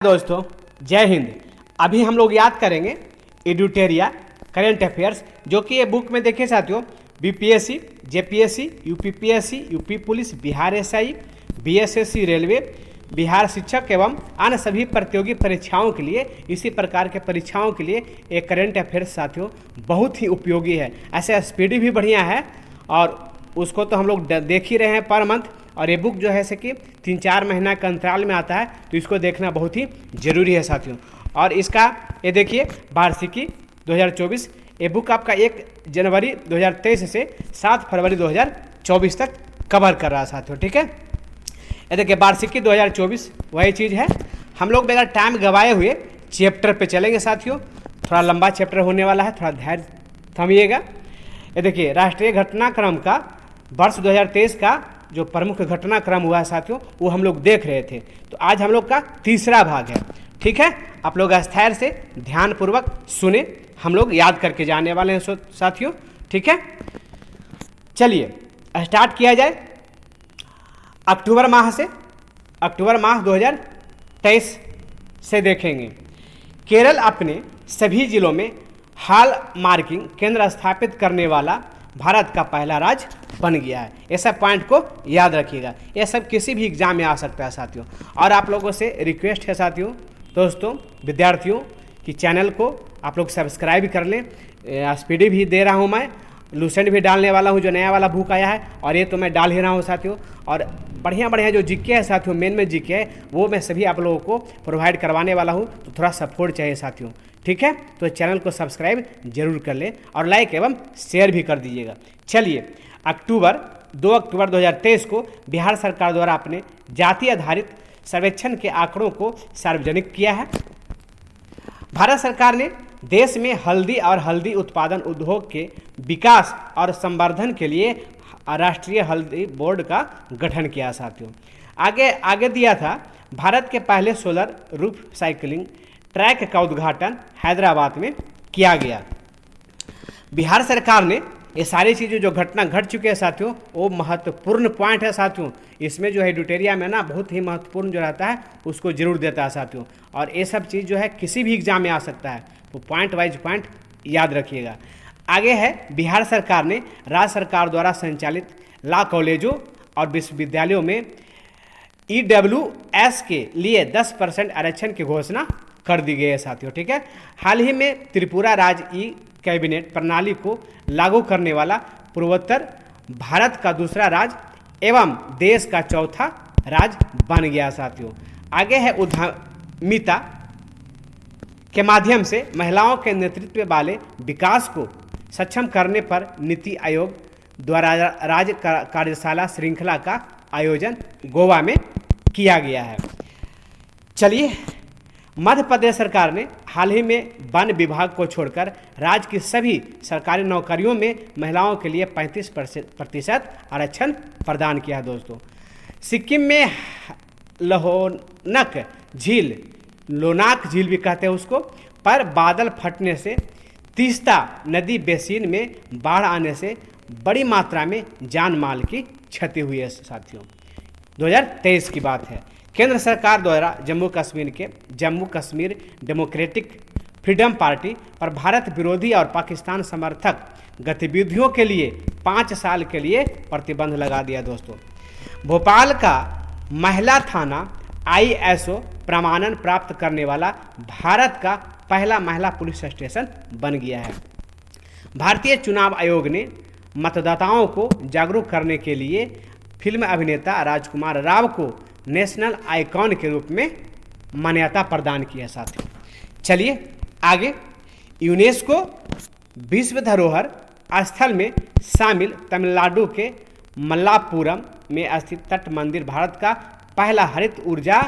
दोस्तों जय हिंद। अभी हम लोग याद करेंगे एडिटोरिया करंट अफेयर्स, जो कि ये बुक में देखिए साथियों, BPSC, JPSC, UPPSC, UP police, Bihar SI, BSSC railway, Bihar शिक्षक एवं अन्य सभी प्रतियोगी परीक्षाओं के लिए, इसी प्रकार के परीक्षाओं के लिए एक करंट अफेयर्स साथियों बहुत ही उपयोगी है। ऐसे स्पीडी भी बढ़िया है और उसको तो हम लोग देख ही रहे हैं पर मंथ। और ये बुक जो है कि 3-4 महीना के अंतराल में आता है, तो इसको देखना बहुत ही ज़रूरी है साथियों। और इसका ये देखिए वार्षिकी 2024, ये बुक आपका 1 जनवरी 2023 से 7 फरवरी 2024 तक कवर कर रहा है साथियों। ठीक है, ये देखिए वार्षिकी 2024 वही चीज़ है। हम लोग बगैर टाइम गवाए हुए चैप्टर पे चलेंगे साथियों। थोड़ा लंबा चैप्टर होने वाला है, थोड़ा धैर्य थमिएगा। ये देखिए राष्ट्रीय घटनाक्रम का वर्ष 2023 का जो प्रमुख घटनाक्रम हुआ है साथियों, वो हम लोग देख रहे थे। तो आज हम लोग का तीसरा भाग है। ठीक है, आप लोग स्थैर्य से ध्यानपूर्वक सुने, हम लोग याद करके जाने वाले हैं साथियों। ठीक है, चलिए स्टार्ट किया जाए। अक्टूबर माह 2023 से देखेंगे। केरल अपने सभी जिलों में हॉल मार्किंग केंद्र स्थापित करने वाला भारत का पहला राज्य बन गया है। ये सब पॉइंट को याद रखिएगा, ये सब किसी भी एग्जाम में आ सकता है साथियों। और आप लोगों से रिक्वेस्ट है साथियों, दोस्तों, विद्यार्थियों कि चैनल को आप लोग सब्सक्राइब कर लें। स्पीडी भी दे रहा हूँ मैं, लूसेंट भी डालने वाला हूँ जो नया वाला बुक आया है, और ये तो मैं डाल ही रहा हूँ साथियों। और बढ़िया जो जीके है साथियों, मेन जीके है वो मैं सभी आप लोगों को प्रोवाइड करवाने वाला हूँ। तो थोड़ा सपोर्ट चाहिए साथियों। ठीक है, तो चैनल को सब्सक्राइब जरूर कर लें और लाइक एवं शेयर भी कर दीजिएगा। चलिए 2 अक्टूबर 2023 को बिहार सरकार द्वारा अपने जाति आधारित सर्वेक्षण के आंकड़ों को सार्वजनिक किया है। भारत सरकार ने देश में हल्दी और हल्दी उत्पादन उद्योग के विकास और संवर्धन के लिए राष्ट्रीय हल्दी बोर्ड का गठन किया साथियों। आगे दिया था, भारत के पहले सोलर रूफ साइकिलिंग ट्रैक का उद्घाटन हैदराबाद में किया गया। बिहार सरकार ने ये सारी चीज़ें जो घटना घट चुके हैं साथियों, वो महत्वपूर्ण पॉइंट है साथियों। इसमें जो है एडिटोरिया में ना बहुत ही महत्वपूर्ण जो रहता है उसको जरूर देता है साथियों। और ये सब चीज़ जो है किसी भी एग्जाम में आ सकता है, तो पॉइंट वाइज पॉइंट याद रखिएगा। आगे है, बिहार सरकार ने राज्य सरकार द्वारा संचालित लॉ कॉलेजों और विश्वविद्यालयों में EWS के लिए 10% आरक्षण की घोषणा कर दी गई है साथियों। ठीक है, हाल ही में त्रिपुरा राज्य कैबिनेट प्रणाली को लागू करने वाला पूर्वोत्तर भारत का दूसरा राज्य एवं देश का चौथा राज्य बन गया साथियों। आगे है, उद्यमिता के माध्यम से महिलाओं के नेतृत्व वाले विकास को सक्षम करने पर नीति आयोग द्वारा राज्य कार्यशाला श्रृंखला का आयोजन गोवा में किया गया है। चलिए, मध्य प्रदेश सरकार ने हाल ही में वन विभाग को छोड़कर राज्य की सभी सरकारी नौकरियों में महिलाओं के लिए 35% आरक्षण प्रदान किया है दोस्तों। सिक्किम में लोनाक झील भी कहते हैं उसको, पर बादल फटने से तीस्ता नदी बेसिन में बाढ़ आने से बड़ी मात्रा में जान माल की क्षति हुई है साथियों। 2023 की बात है। केंद्र सरकार द्वारा Jammu Kashmir democratic freedom party पर भारत विरोधी और पाकिस्तान समर्थक गतिविधियों के लिए 5 साल के लिए प्रतिबंध लगा दिया दोस्तों। भोपाल का महिला थाना ISO प्रमाणन प्राप्त करने वाला भारत का पहला महिला पुलिस स्टेशन बन गया है। भारतीय चुनाव आयोग ने मतदाताओं को जागरूक करने के लिए फिल्म अभिनेता राजकुमार राव को नेशनल आइकॉन के रूप में मान्यता प्रदान किया साथियों। चलिए आगे, यूनेस्को विश्व धरोहर स्थल में शामिल तमिलनाडु के मल्लापुरम में स्थित तट मंदिर भारत का पहला हरित ऊर्जा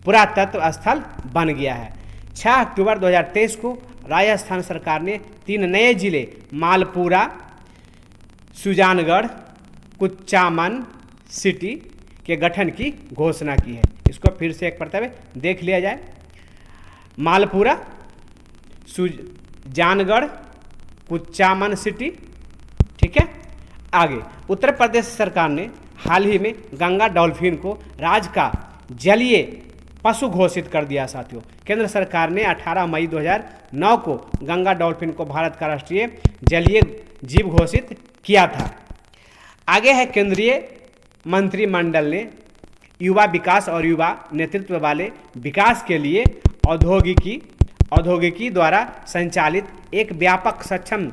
पुरातत्व स्थल बन गया है। 6 अक्टूबर 2023 को राजस्थान सरकार ने 3 नए जिले मालपुरा, सुजानगढ़, कुचामन सिटी के गठन की घोषणा की है। इसको फिर से एक प्रत्यय देख लिया जाए। मालपुरा, सुजानगढ़, कुचामन सिटी। ठीक है, आगे उत्तर प्रदेश सरकार ने हाल ही में गंगा डॉल्फिन को राज्य का जलीय पशु घोषित कर दिया साथियों। केंद्र सरकार ने 18 मई 2009 को गंगा डॉल्फिन को भारत का राष्ट्रीय जलीय जीव घोषित किया था। आगे है, केंद्रीय मंत्रिमंडल ने युवा विकास और युवा नेतृत्व वाले विकास के लिए औद्योगिकी द्वारा संचालित एक व्यापक सक्षम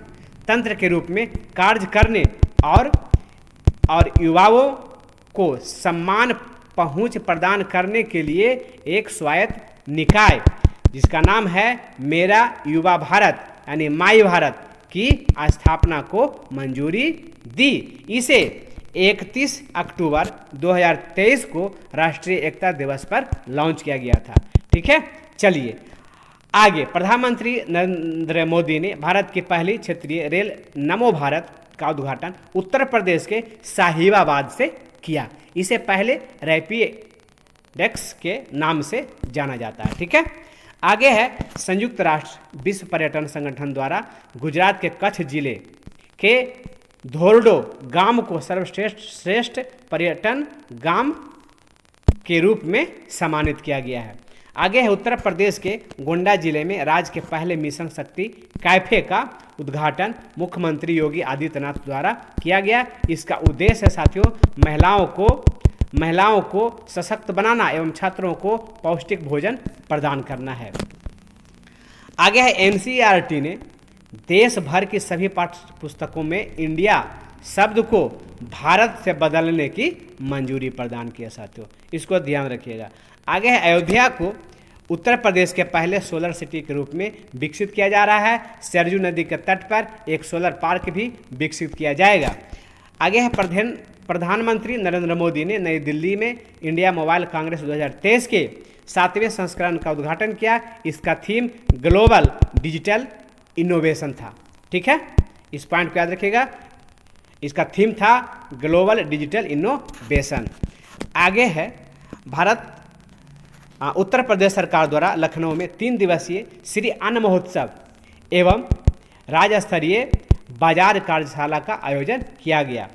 तंत्र के रूप में कार्य करने और युवाओं को सम्मान पहुंच प्रदान करने के लिए एक स्वायत्त निकाय जिसका नाम है मेरा युवा भारत यानी माई भारत की स्थापना को मंजूरी दी। इसे 31 अक्टूबर 2023 को राष्ट्रीय एकता दिवस पर लॉन्च किया गया था। ठीक है, चलिए आगे। प्रधानमंत्री नरेंद्र मोदी ने भारत की पहली क्षेत्रीय रेल नमो भारत का उद्घाटन उत्तर प्रदेश के साहिबाबाद से किया। इसे पहले रैपिडेक्स के नाम से जाना जाता है। ठीक है, आगे है, संयुक्त राष्ट्र विश्व पर्यटन संगठन द्वारा गुजरात के कच्छ जिले के धोरडो गांव को सर्वश्रेष्ठ पर्यटन गांव के रूप में सम्मानित किया गया है। आगे है, उत्तर प्रदेश के गोंडा जिले में राज्य के पहले मिशन शक्ति कैफे का उद्घाटन मुख्यमंत्री योगी आदित्यनाथ द्वारा किया गया। इसका उद्देश्य है साथियों महिलाओं को सशक्त बनाना एवं छात्रों को पौष्टिक भोजन प्रदान करना है। आगे है, एनसीईआरटी ने देश भर की सभी पाठ्य पुस्तकों में इंडिया शब्द को भारत से बदलने की मंजूरी प्रदान किया साथियों, इसको ध्यान रखिएगा। आगे है, अयोध्या को उत्तर प्रदेश के पहले सोलर सिटी के रूप में विकसित किया जा रहा है। सरजू नदी के तट पर एक सोलर पार्क भी विकसित किया जाएगा। आगे है, प्रधानमंत्री नरेंद्र मोदी ने नई दिल्ली में इंडिया मोबाइल कांग्रेस 2023 के 7वें संस्करण का उद्घाटन किया। इसका थीम ग्लोबल डिजिटल इनोवेशन था। ठीक है, इस पॉइंट को याद रखिएगा, इसका थीम था ग्लोबल डिजिटल इनोवेशन। आगे है, उत्तर प्रदेश सरकार द्वारा लखनऊ में 3 दिवसीय श्री अन्न महोत्सव एवं राज्य स्तरीय बाजार कार्यशाला का आयोजन किया गया।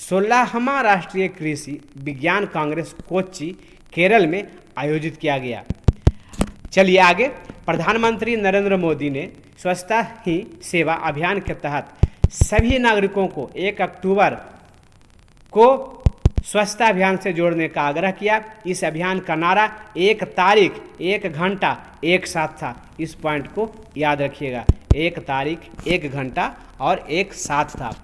16वां राष्ट्रीय कृषि विज्ञान कांग्रेस कोच्चि केरल में आयोजित किया गया। चलिए आगे, प्रधानमंत्री नरेंद्र मोदी ने स्वच्छता ही सेवा अभियान के तहत सभी नागरिकों को 1 अक्टूबर को स्वच्छता अभियान से जोड़ने का आग्रह किया। इस अभियान का नारा 1 तारीख 1 घंटा एक साथ था। इस पॉइंट को याद रखिएगा, 1 तारीख 1 घंटा और एक साथ था।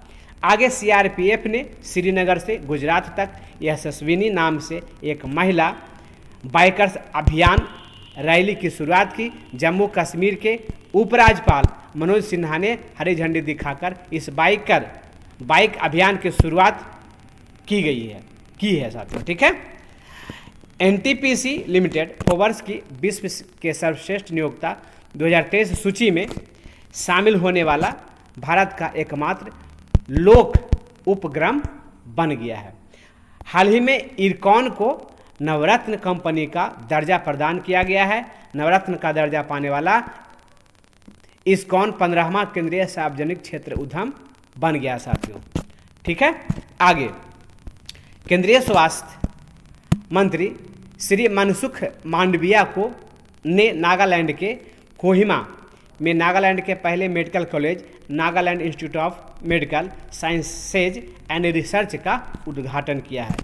आगे सीआरपीएफ ने श्रीनगर से गुजरात तक यशस्विनी नाम से एक महिला बाइकर्स अभियान रैली की शुरुआत की। जम्मू कश्मीर के उपराज्यपाल मनोज सिन्हा ने हरी झंडी दिखाकर इस बाइक अभियान की शुरुआत की है साथियों। ठीक है, एनटीपीसी लिमिटेड फोर्ब्स की विश्व के सर्वश्रेष्ठ नियोक्ता 2023 सूची में शामिल होने वाला भारत का एकमात्र लोक उपक्रम बन गया है। हाल ही में इरकॉन को नवरत्न कंपनी का दर्जा प्रदान किया गया है। नवरत्न का दर्जा पाने वाला इस्कॉन 15वां केंद्रीय सार्वजनिक क्षेत्र उद्यम बन गया साथियों। ठीक है, आगे केंद्रीय स्वास्थ्य मंत्री श्री मनसुख मांडविया ने नागालैंड के कोहिमा में नागालैंड के पहले medical college Nagaland institute of medical sciences and research का उद्घाटन किया है।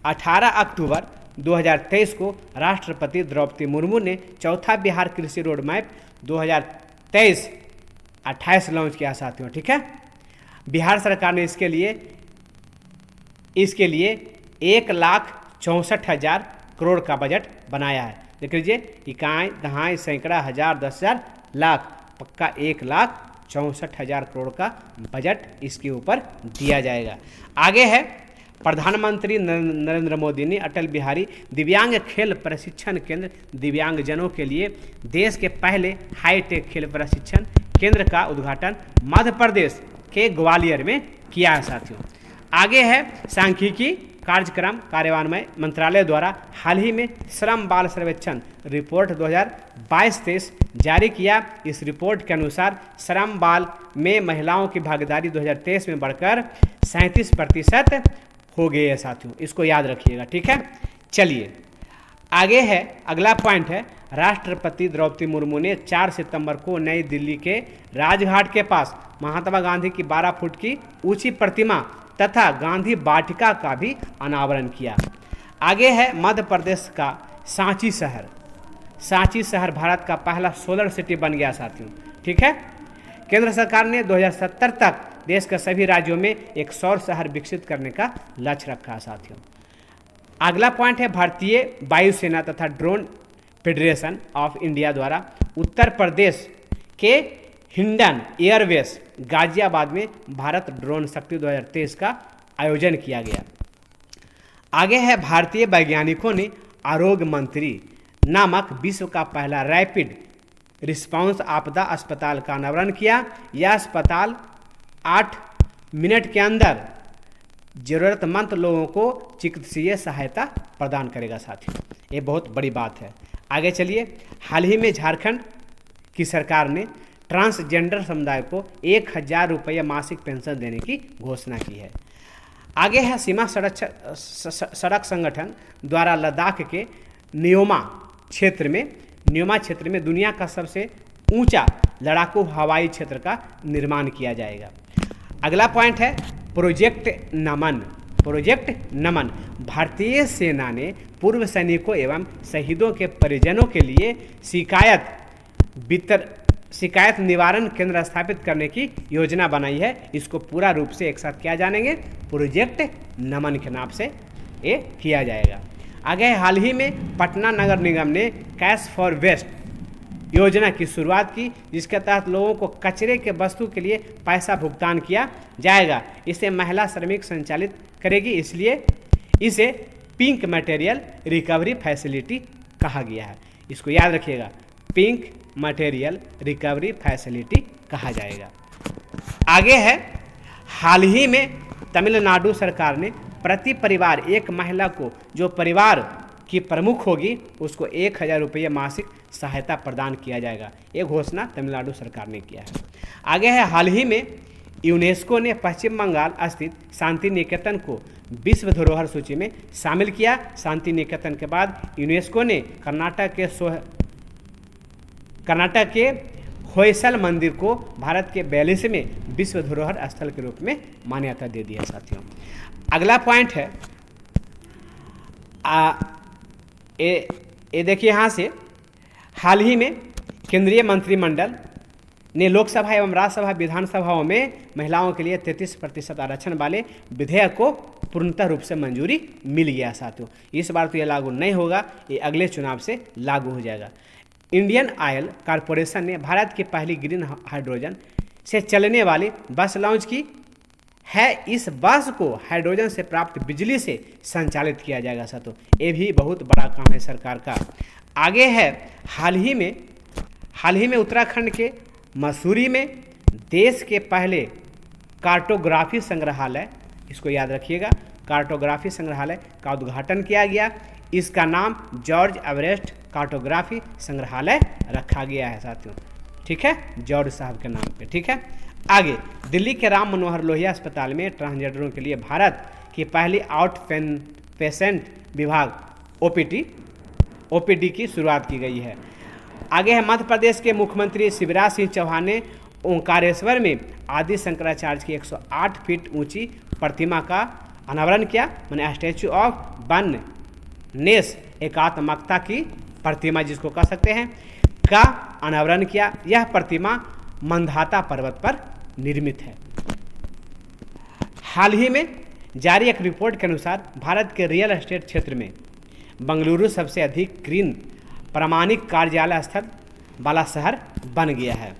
18 अक्टूबर 2023 को राष्ट्रपति द्रौपदी मुर्मू ने चौथा बिहार कृषि रोड मैप 2023-28 लॉन्च किया साथियों। ठीक है, बिहार सरकार ने इसके लिए 1,64,000 करोड़ का बजट बनाया है। देख लीजिए, इकाई दहाई सैकड़ा हज़ार 10,000 लाख पक्का 1,64,000 करोड़ का बजट इसके ऊपर दिया जाएगा। आगे है, प्रधानमंत्री नरेंद्र मोदी ने अटल बिहारी दिव्यांग खेल प्रशिक्षण केंद्र दिव्यांगजनों के लिए देश के पहले हाईटेक खेल प्रशिक्षण केंद्र का उद्घाटन मध्य प्रदेश के ग्वालियर में किया है साथियों। आगे है, सांख्यिकी कार्यक्रम कार्यान्वयन मंत्रालय द्वारा हाल ही में श्रम बाल सर्वेक्षण रिपोर्ट 2022-23 जारी किया। इस रिपोर्ट के अनुसार श्रम बाल में महिलाओं की भागीदारी 2023 में बढ़कर 37% हो गई है साथियों, इसको याद रखिएगा। ठीक है, चलिए आगे है, अगला पॉइंट है, राष्ट्रपति द्रौपदी मुर्मू ने 4 सितंबर को नई दिल्ली के राजघाट के पास महात्मा गांधी की 12 फुट की ऊंची प्रतिमा तथा गांधी वाटिका का भी अनावरण किया। आगे है मध्य प्रदेश का सांची शहर। सांची शहर भारत का पहला सोलर सिटी बन गया साथियों। ठीक है, केंद्र सरकार ने 2070 तक देश के सभी राज्यों में एक सौर शहर विकसित करने का लक्ष्य रखा है साथियों। अगला पॉइंट है, भारतीय वायुसेना तथा ड्रोन फेडरेशन ऑफ इंडिया द्वारा उत्तर प्रदेश के हिंडन एयरबेस गाजियाबाद में भारत ड्रोन शक्ति 2023 का आयोजन किया गया। आगे है, भारतीय वैज्ञानिकों ने आरोग्य मंत्री नामक विश्व का पहला रैपिड रिस्पांस आपदा अस्पताल का अनावरण किया। यह अस्पताल 8 मिनट के अंदर जरूरतमंद लोगों को चिकित्सीय सहायता प्रदान करेगा साथियों। ये बहुत बड़ी बात है। आगे चलिए, हाल ही में झारखंड की सरकार ने ट्रांसजेंडर समुदाय को 1000 रुपये मासिक पेंशन देने की घोषणा की है। आगे है, सीमा सड़क संगठन द्वारा लद्दाख के न्योमा क्षेत्र में दुनिया का सबसे ऊंचा लड़ाकू हवाई क्षेत्र का निर्माण किया जाएगा। अगला पॉइंट है, प्रोजेक्ट नमन। भारतीय सेना ने पूर्व सैनिकों एवं शहीदों के परिजनों के लिए शिकायत निवारण केंद्र स्थापित करने की योजना बनाई है। इसको पूरा रूप से एक साथ क्या जानेंगे, प्रोजेक्ट नमन के नाम से ये किया जाएगा। आगे, हाल ही में पटना नगर निगम ने कैश फॉर वेस्ट योजना की शुरुआत की, जिसके तहत लोगों को कचरे के वस्तु के लिए पैसा भुगतान किया जाएगा। इसे महिला श्रमिक संचालित करेगी, इसलिए इसे पिंक मटेरियल रिकवरी फैसिलिटी कहा गया है। इसको याद रखिएगा, पिंक मटेरियल रिकवरी फैसिलिटी कहा जाएगा। आगे है, हाल ही में तमिलनाडु सरकार ने प्रति परिवार एक महिला को जो परिवार की प्रमुख होगी उसको 1000 रुपये मासिक सहायता प्रदान किया जाएगा। ये घोषणा तमिलनाडु सरकार ने किया है। आगे है, हाल ही में यूनेस्को ने पश्चिम बंगाल स्थित शांति निकेतन को विश्व धरोहर सूची में शामिल किया। शांति निकेतन के बाद यूनेस्को ने कर्नाटक के होयसल मंदिर को भारत के 42वें विश्व धरोहर स्थल के रूप में मान्यता दे दी है साथियों। अगला पॉइंट है, ये देखिए यहाँ से, हाल ही में केंद्रीय मंत्रिमंडल ने लोकसभा एवं राज्यसभा विधानसभाओं में महिलाओं के लिए 33% आरक्षण वाले विधेयक को पूर्णतः रूप से मंजूरी मिल गया साथियों। इस बार तो ये लागू नहीं होगा, ये अगले चुनाव से लागू हो जाएगा। इंडियन ऑयल कॉरपोरेशन ने भारत की पहली ग्रीन हाइड्रोजन से चलने वाली बस लॉन्च की है। इस बस को हाइड्रोजन से प्राप्त बिजली से संचालित किया जाएगा साथियों। ये भी बहुत बड़ा काम है सरकार का। आगे है, हाल ही में उत्तराखंड के मसूरी में देश के पहले कार्टोग्राफी संग्रहालय, इसको याद रखिएगा, कार्टोग्राफी संग्रहालय का उद्घाटन किया गया। इसका नाम जॉर्ज एवरेस्ट कार्टोग्राफी संग्रहालय रखा गया है साथियों। ठीक है, जॉर्ज साहब के नाम पे। ठीक है, आगे, दिल्ली के राम मनोहर लोहिया अस्पताल में ट्रांसजेंडरों के लिए भारत की पहली आउट पेशेंट विभाग ओपीडी की शुरुआत की गई है। आगे है, मध्य प्रदेश के मुख्यमंत्री शिवराज सिंह चौहान ने ओंकारेश्वर में आदि शंकराचार्य की 108 फीट ऊंची प्रतिमा का अनावरण किया। मैंने स्टैचू ऑफ वननेस, एकात्मकता की प्रतिमा जिसको कह सकते हैं, का अनावरण किया। यह प्रतिमा मंदाता पर्वत पर निर्मित है। हाल ही में जारी एक रिपोर्ट के अनुसार भारत के रियल एस्टेट क्षेत्र में बंगलुरु सबसे अधिक ग्रीन प्रमाणिक कार्यालय स्थल वाला शहर बन गया है।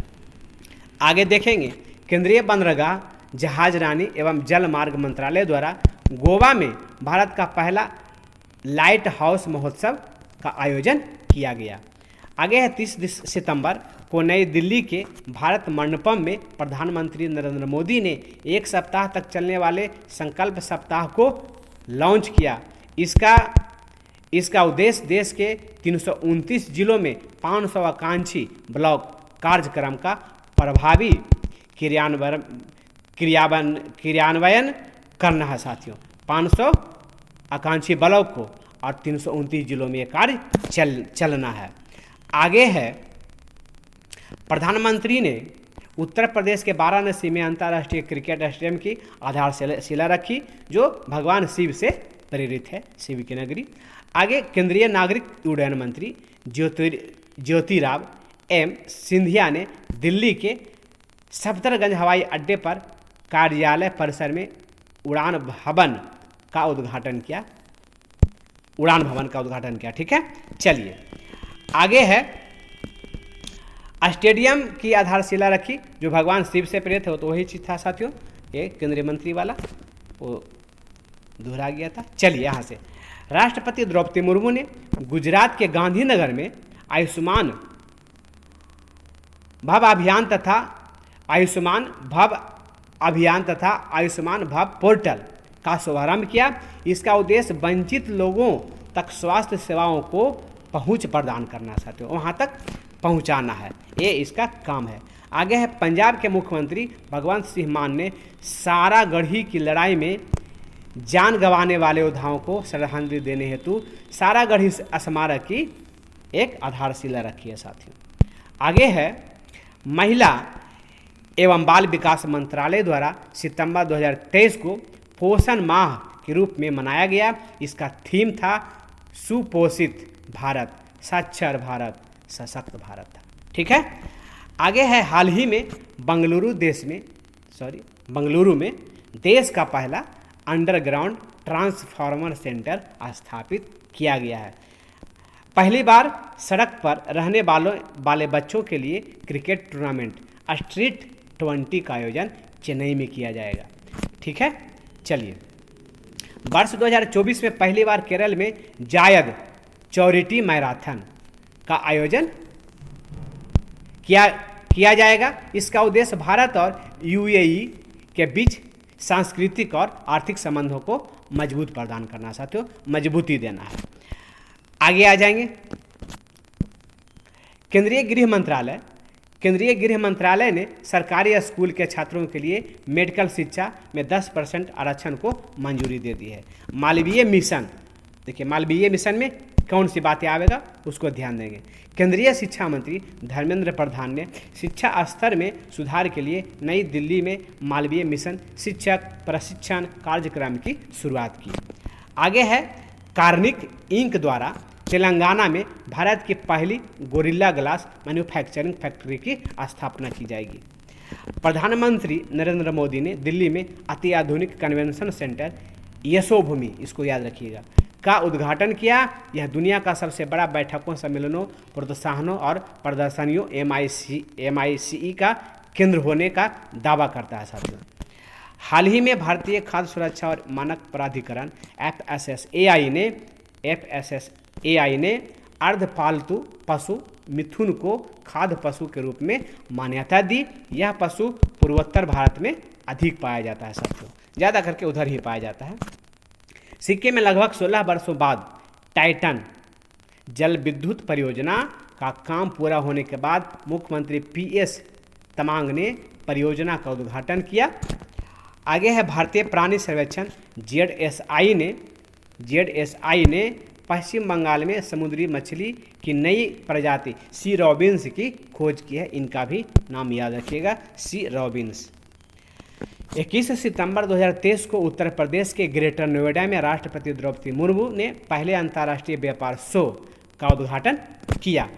आगे देखेंगे, केंद्रीय बंदरगाह, जहाजरानी एवं जल मार्ग मंत्रालय द्वारा गोवा में भारत का पहला लाइट हाउस महोत्सव का आयोजन किया गया। आगे है, 30 सितंबर को नई दिल्ली के भारत मंडपम में प्रधानमंत्री नरेंद्र मोदी ने 1 सप्ताह तक चलने वाले संकल्प सप्ताह को लॉन्च किया। इसका उद्देश्य देश के 329 जिलों में 500 आकांक्षी ब्लॉक कार्यक्रम का प्रभावी क्रियान्वयन करना है साथियों। 500 आकांक्षी ब्लॉक को और 329 जिलों में ये कार्य चलना है। आगे है, प्रधानमंत्री ने उत्तर प्रदेश के वाराणसी में अंतर्राष्ट्रीय क्रिकेट स्टेडियम की आधारशिला रखी, जो भगवान शिव से प्रेरित है, शिव की नगरी। आगे केंद्रीय नागरिक उड्डयन मंत्री ज्योतिराव एम सिंधिया ने दिल्ली के सफदरगंज हवाई अड्डे पर कार्यालय परिसर में उड़ान भवन का उद्घाटन किया। ठीक है, चलिए आगे है, स्टेडियम की आधारशिला रखी, जो भगवान शिव से प्रेरित है, तो वही चीज था साथियों, ये केंद्रीय मंत्री वाला वो दोहरा गया था। चलिए यहाँ से, राष्ट्रपति द्रौपदी मुर्मू ने गुजरात के गांधीनगर में आयुष्मान भव अभियान तथा आयुष्मान भव पोर्टल का शुभारंभ किया। इसका उद्देश्य वंचित लोगों तक स्वास्थ्य सेवाओं को पहुंच प्रदान करना, साथियों वहां तक पहुंचाना है, ये इसका काम है। आगे है, पंजाब के मुख्यमंत्री भगवंत सिंह मान ने सारागढ़ी की लड़ाई में जान गंवाने वाले योद्धाओं को श्रद्धांजलि देने हेतु सारागढ़ी स्मारक की एक आधारशिला रखी है साथियों। आगे है, महिला एवं बाल विकास मंत्रालय द्वारा सितंबर 2023 को पोषण माह के रूप में मनाया गया। इसका थीम था सुपोषित भारत, साक्षर भारत, सशक्त भारत। ठीक है, आगे है, हाल ही में बंगलुरु में देश का पहला अंडरग्राउंड ट्रांसफार्मर सेंटर स्थापित किया गया है। पहली बार सड़क पर रहने वाले बच्चों के लिए क्रिकेट टूर्नामेंट स्ट्रीट 20 का आयोजन चेन्नई में किया जाएगा। ठीक है, चलिए, वर्ष 2024 में पहली बार केरल में जायद चैरिटी मैराथन का आयोजन किया जाएगा। इसका उद्देश्य भारत और यूएई के बीच सांस्कृतिक और आर्थिक संबंधों को मजबूत प्रदान करना, साथियों मजबूती देना है। आगे आ जाएंगे, केंद्रीय गृह मंत्रालय ने सरकारी स्कूल के छात्रों के लिए मेडिकल शिक्षा में 10% आरक्षण को मंजूरी दे दी है। मालवीय मिशन, देखिए मालवीय मिशन में कौन सी बातें आवेगा उसको ध्यान देंगे। केंद्रीय शिक्षा मंत्री धर्मेंद्र प्रधान ने शिक्षा स्तर में सुधार के लिए नई दिल्ली में मालवीय मिशन शिक्षक प्रशिक्षण कार्यक्रम की शुरुआत की। आगे है, कार्निक इंक द्वारा तेलंगाना में भारत की पहली गोरिल्ला ग्लास मैन्युफैक्चरिंग फैक्ट्री की स्थापना की जाएगी। प्रधानमंत्री नरेंद्र मोदी ने दिल्ली में अति आधुनिक कन्वेंशन सेंटर यशोभूमि, इसको याद रखिएगा, का उद्घाटन किया। यह दुनिया का सबसे बड़ा बैठकों, सम्मेलनों, प्रोत्साहनों और प्रदर्शनियों MICE का केंद्र होने का दावा करता है साथियों। हाल ही में भारतीय खाद्य सुरक्षा और मानक प्राधिकरण FSSAI ने अर्धपालतू पशु मिथुन को खाद्य पशु के रूप में मान्यता दी। यह पशु पूर्वोत्तर भारत में अधिक पाया जाता है साथियों, ज़्यादा करके उधर ही पाया जाता है। सिक्किम में लगभग 16 वर्षों बाद टाइटन जल विद्युत परियोजना का काम पूरा होने के बाद मुख्यमंत्री PS तमांग ने परियोजना का उद्घाटन किया। आगे है, भारतीय प्राणी सर्वेक्षण ZSI ने पश्चिम बंगाल में समुद्री मछली की नई प्रजाति सी रॉबिन्स की खोज की है। इनका भी नाम याद रखिएगा, सी रॉबिन्स। 21 सितंबर 2023 को उत्तर प्रदेश के ग्रेटर नोएडा में राष्ट्रपति द्रौपदी मुर्मू ने पहले अंतर्राष्ट्रीय व्यापार शो का उद्घाटन किया।